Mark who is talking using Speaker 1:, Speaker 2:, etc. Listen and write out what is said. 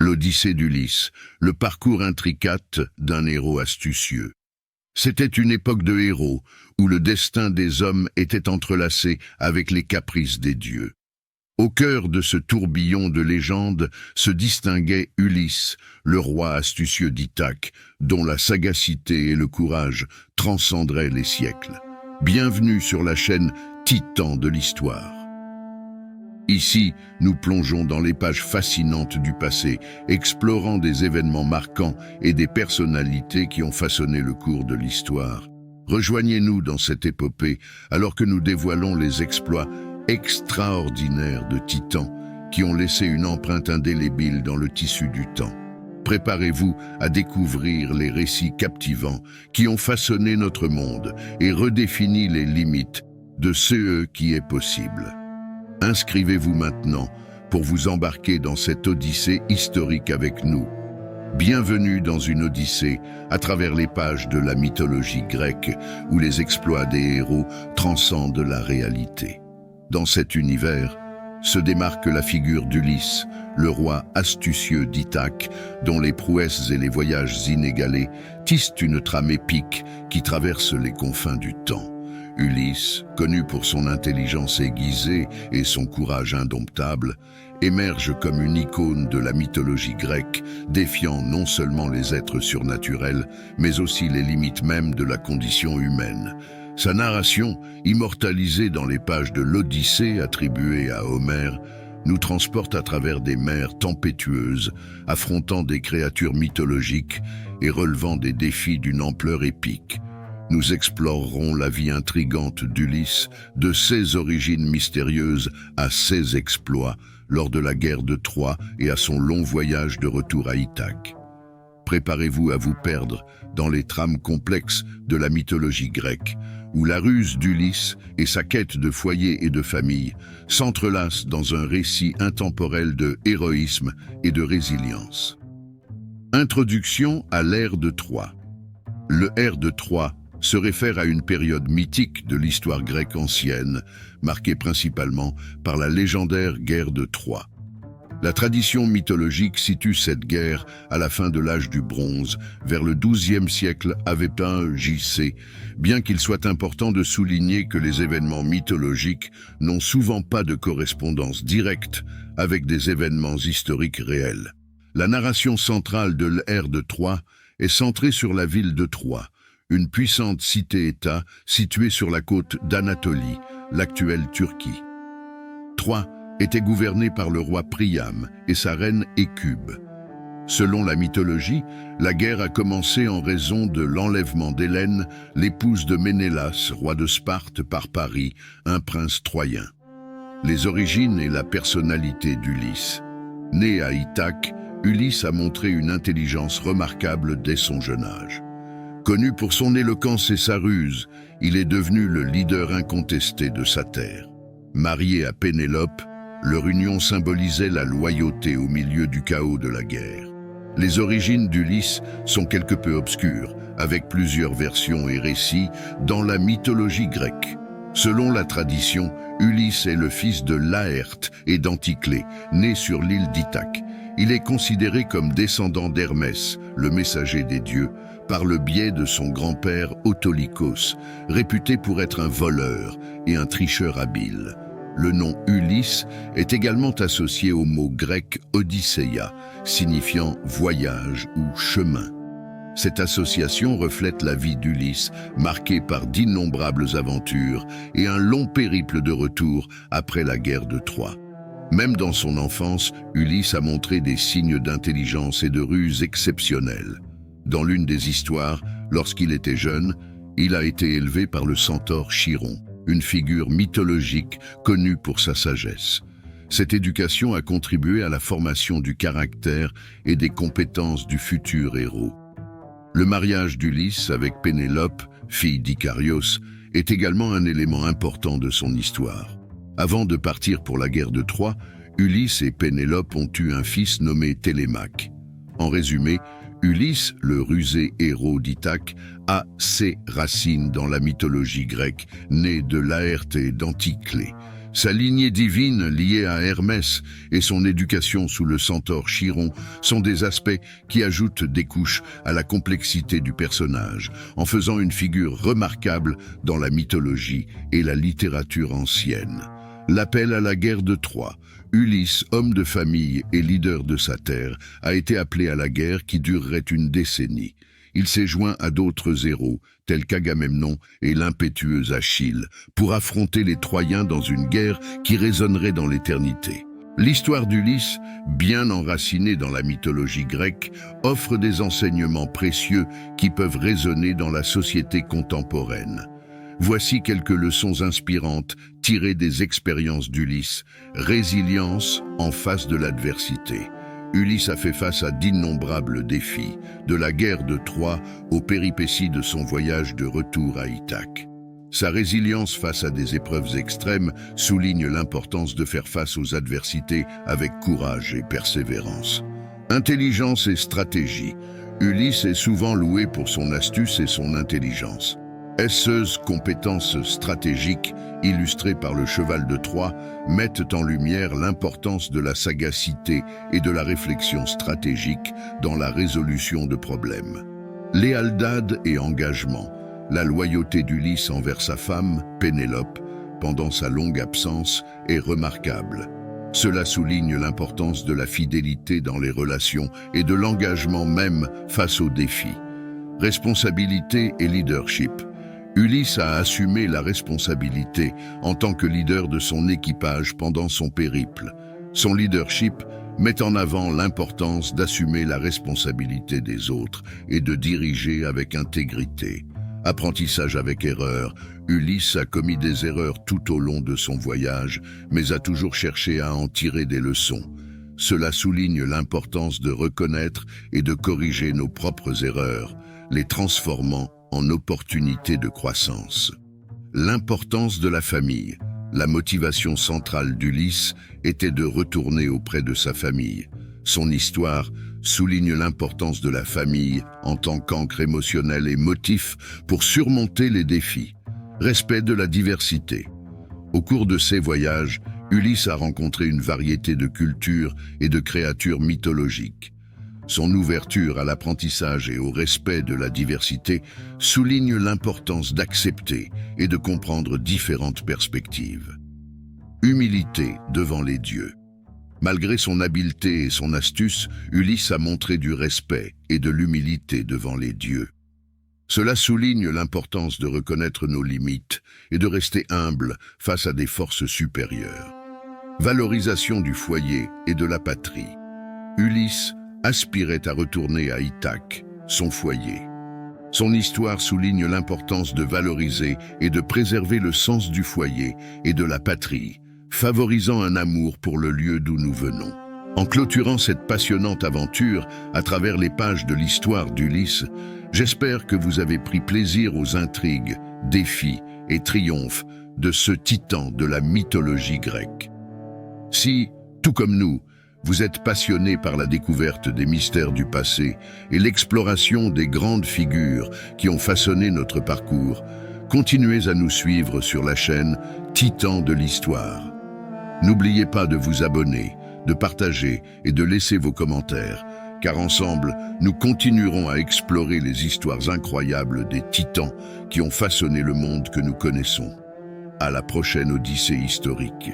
Speaker 1: L'Odyssée d'Ulysse, le parcours intricate d'un héros astucieux. C'était une époque de héros, où le destin des hommes était entrelacé avec les caprices des dieux. Au cœur de ce tourbillon de légendes se distinguait Ulysse, le roi astucieux d'Ithaque, dont la sagacité et le courage transcenderaient les siècles. Bienvenue sur la chaîne Titan de l'Histoire. Ici, nous plongeons dans les pages fascinantes du passé, explorant des événements marquants et des personnalités qui ont façonné le cours de l'histoire. Rejoignez-nous dans cette épopée alors que nous dévoilons les exploits extraordinaires de titans qui ont laissé une empreinte indélébile dans le tissu du temps. Préparez-vous à découvrir les récits captivants qui ont façonné notre monde et redéfini les limites de ce qui est possible. Inscrivez-vous maintenant pour vous embarquer dans cette odyssée historique avec nous. Bienvenue dans une odyssée à travers les pages de la mythologie grecque où les exploits des héros transcendent la réalité. Dans cet univers se démarque la figure d'Ulysse, le roi astucieux d'Ithaque, dont les prouesses et les voyages inégalés tissent une trame épique qui traverse les confins du temps. Ulysse, connu pour son intelligence aiguisée et son courage indomptable, émerge comme une icône de la mythologie grecque, défiant non seulement les êtres surnaturels, mais aussi les limites mêmes de la condition humaine. Sa narration, immortalisée dans les pages de l'Odyssée attribuée à Homère, nous transporte à travers des mers tempétueuses, affrontant des créatures mythologiques et relevant des défis d'une ampleur épique. Nous explorerons la vie intrigante d'Ulysse, de ses origines mystérieuses à ses exploits lors de la guerre de Troie et à son long voyage de retour à Ithaque. Préparez-vous à vous perdre dans les trames complexes de la mythologie grecque, où la ruse d'Ulysse et sa quête de foyer et de famille s'entrelacent dans un récit intemporel de héroïsme et de résilience. Introduction à l'ère de Troie. Le ère de Troie se réfère à une période mythique de l'histoire grecque ancienne, marquée principalement par la légendaire guerre de Troie. La tradition mythologique situe cette guerre à la fin de l'âge du bronze, vers le XIIe siècle avec J.C., bien qu'il soit important de souligner que les événements mythologiques n'ont souvent pas de correspondance directe avec des événements historiques réels. La narration centrale de l'ère de Troie est centrée sur la ville de Troie, une puissante cité-État située sur la côte d'Anatolie, l'actuelle Turquie. Troie était gouvernée par le roi Priam et sa reine Hécube. Selon la mythologie, la guerre a commencé en raison de l'enlèvement d'Hélène, l'épouse de Ménélas, roi de Sparte, par Paris, un prince troyen. Les origines et la personnalité d'Ulysse. Né à Ithaque, Ulysse a montré une intelligence remarquable dès son jeune âge. Connu pour son éloquence et sa ruse, il est devenu le leader incontesté de sa terre. Marié à Pénélope, leur union symbolisait la loyauté au milieu du chaos de la guerre. Les origines d'Ulysse sont quelque peu obscures, avec plusieurs versions et récits dans la mythologie grecque. Selon la tradition, Ulysse est le fils de Laërte et d'Anticlée, né sur l'île d'Ithaque. Il est considéré comme descendant d'Hermès, le messager des dieux, par le biais de son grand-père Autolycos, réputé pour être un voleur et un tricheur habile. Le nom Ulysse est également associé au mot grec Odysseia, signifiant voyage ou chemin. Cette association reflète la vie d'Ulysse, marquée par d'innombrables aventures et un long périple de retour après la guerre de Troie. Même dans son enfance, Ulysse a montré des signes d'intelligence et de ruse exceptionnels. Dans l'une des histoires, lorsqu'il était jeune, il a été élevé par le centaure Chiron, une figure mythologique connue pour sa sagesse. Cette éducation a contribué à la formation du caractère et des compétences du futur héros. Le mariage d'Ulysse avec Pénélope, fille d'Icarios, est également un élément important de son histoire. Avant de partir pour la guerre de Troie, Ulysse et Pénélope ont eu un fils nommé Télémaque. En résumé, Ulysse, le rusé héros d'Ithaque, a ses racines dans la mythologie grecque, né de Laërte et d'Anticlée. Sa lignée divine liée à Hermès et son éducation sous le centaure Chiron sont des aspects qui ajoutent des couches à la complexité du personnage, en faisant une figure remarquable dans la mythologie et la littérature ancienne. L'appel à la guerre de Troie. Ulysse, homme de famille et leader de sa terre, a été appelé à la guerre qui durerait une décennie. Il s'est joint à d'autres héros, tels qu'Agamemnon et l'impétueux Achille, pour affronter les Troyens dans une guerre qui résonnerait dans l'éternité. L'histoire d'Ulysse, bien enracinée dans la mythologie grecque, offre des enseignements précieux qui peuvent résonner dans la société contemporaine. Voici quelques leçons inspirantes tirées des expériences d'Ulysse. Résilience en face de l'adversité. Ulysse a fait face à d'innombrables défis, de la guerre de Troie aux péripéties de son voyage de retour à Ithaque. Sa résilience face à des épreuves extrêmes souligne l'importance de faire face aux adversités avec courage et persévérance. Intelligence et stratégie. Ulysse est souvent loué pour son astuce et son intelligence. Ces compétences stratégiques, illustrées par le cheval de Troie, mettent en lumière l'importance de la sagacité et de la réflexion stratégique dans la résolution de problèmes. Léaldade et engagement. La loyauté d'Ulysse envers sa femme, Pénélope, pendant sa longue absence, est remarquable. Cela souligne l'importance de la fidélité dans les relations et de l'engagement même face aux défis. Responsabilité et leadership. Ulysse a assumé la responsabilité en tant que leader de son équipage pendant son périple. Son leadership met en avant l'importance d'assumer la responsabilité des autres et de diriger avec intégrité. Apprentissage avec erreur. Ulysse a commis des erreurs tout au long de son voyage, mais a toujours cherché à en tirer des leçons. Cela souligne l'importance de reconnaître et de corriger nos propres erreurs, les transformant en opportunités de croissance. L'importance de la famille. La motivation centrale d'Ulysse était de retourner auprès de sa famille. Son histoire souligne l'importance de la famille en tant qu'ancre émotionnelle et motif pour surmonter les défis. Respect de la diversité. Au cours de ses voyages, Ulysse a rencontré une variété de cultures et de créatures mythologiques. Son ouverture à l'apprentissage et au respect de la diversité souligne l'importance d'accepter et de comprendre différentes perspectives. Humilité devant les dieux. Malgré son habileté et son astuce, Ulysse a montré du respect et de l'humilité devant les dieux. Cela souligne l'importance de reconnaître nos limites et de rester humble face à des forces supérieures. Valorisation du foyer et de la patrie. Ulysse aspirait à retourner à Ithaque, son foyer. Son histoire souligne l'importance de valoriser et de préserver le sens du foyer et de la patrie, favorisant un amour pour le lieu d'où nous venons. En clôturant cette passionnante aventure à travers les pages de l'histoire d'Ulysse, j'espère que vous avez pris plaisir aux intrigues, défis et triomphes de ce titan de la mythologie grecque. Si, tout comme nous, vous êtes passionné par la découverte des mystères du passé et l'exploration des grandes figures qui ont façonné notre parcours, continuez à nous suivre sur la chaîne Titan de l'Histoire. N'oubliez pas de vous abonner, de partager et de laisser vos commentaires, car ensemble, nous continuerons à explorer les histoires incroyables des titans qui ont façonné le monde que nous connaissons. À la prochaine Odyssée historique.